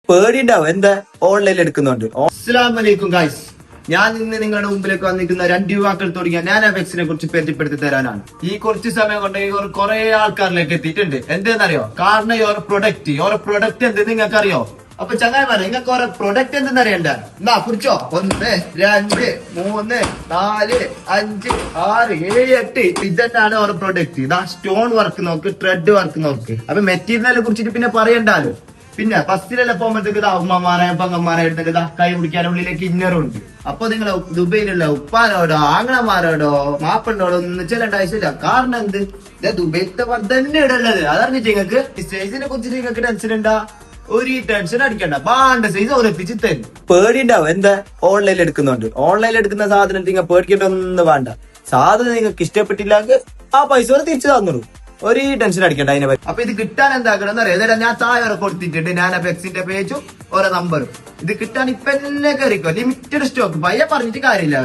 പേടിണ്ടാവും എന്താ ഓൺലൈനിൽ എടുക്കുന്നുണ്ട്. അസ്സലാമലൈക്കും ഗൈസ്, ഞാൻ ഇന്ന് നിങ്ങളുടെ മുമ്പിലേക്ക് വന്നിരിക്കുന്ന രണ്ട് യുവാക്കൾ തുടങ്ങിയ നാനോഫെക്സിനെ കുറിച്ച് പരിചയപ്പെടുത്തി തരാനാണ്. ഈ കുറച്ച് സമയം കൊണ്ട് കുറെ ആൾക്കാരിലേക്ക് എത്തിയിട്ടുണ്ട്. എന്തെന്നറിയോ? കാരണം യോർ പ്രൊഡക്റ്റ് എന്ത് നിങ്ങൾക്ക് അറിയോ? അപ്പൊ ചങ്ങായിമാരെ, നിങ്ങൾക്ക് ഓരോ പ്രൊഡക്റ്റ് എന്തെന്നറിയണ്ട? എന്നാ കുറിച്ചോ. 1 2 3 4 5 6 7 8 ഇതന്നെയാണ് ഓരോ പ്രൊഡക്റ്റ്. ഇതാ സ്റ്റോൺ വർക്ക് നോക്ക്, ത്രെഡ് വർക്ക് നോക്ക്. അപ്പൊ മെറ്റീരിയലിനെ കുറിച്ചിട്ട് പിന്നെ പറയണ്ടല്ലോ. പിന്നെ ഫസ്റ്റിലെല്ലാം പോകുമ്പോഴത്തേക്ക് ഇതാ ഉമ്മമാരെ പങ്കന്മാരെ എടുത്തിട്ട് ഇതാ കൈ പിടിക്കാൻ ഉള്ളിലേക്ക് ഇന്നറും ഉണ്ട്. അപ്പൊ നിങ്ങൾ ദുബൈയിലുള്ള ഉപ്പാനോടോ ആങ്ങളമാരോടോ മാപ്പണ്ടോടോ ഒന്നും ചെല്ലേണ്ട ആവശ്യമില്ല. കാരണം എന്ത്, ദുബൈത്തെ തന്നെ ഇടള്ളത്. അതറിഞ്ഞിട്ട് നിങ്ങൾക്ക് സ്റ്റേജിനെ കുറിച്ചിട്ട് നിങ്ങൾക്ക് ടെൻഷൻ ഉണ്ടാ? ഒരു ടെൻഷൻ അടിക്കണ്ട, പാണ്ട സൈസ് ഒരെത്തിച്ച് തരും. പേടിണ്ടാവും എന്താ ഓൺലൈനിൽ എടുക്കുന്നുണ്ട്. ഓൺലൈനിൽ എടുക്കുന്ന സാധനം നിങ്ങൾ പേടിക്കേണ്ട ഒന്നും വേണ്ട. സാധനം നിങ്ങൾക്ക് ഇഷ്ടപ്പെട്ടില്ലെങ്കിൽ ആ പൈസ തിരിച്ചു തന്നോളൂ. ഒരു ടെൻഷൻ അടിക്കണ്ട അതിനെ പറ്റി. അപ്പൊ ഇത് കിട്ടാൻ എന്താക്കണം അറിയാം? ഞാൻ താഴെ കൊടുത്തിട്ടുണ്ട് നാനോഫെക്സിന്റെ പേജും ഓരോ നമ്പറും. ഇത് കിട്ടാൻ ഇപ്പൊ എന്നെ കയറിക്കോ. ലിമിറ്റഡ് സ്റ്റോക്ക് പയ്യ പറഞ്ഞിട്ട് കാര്യമില്ല.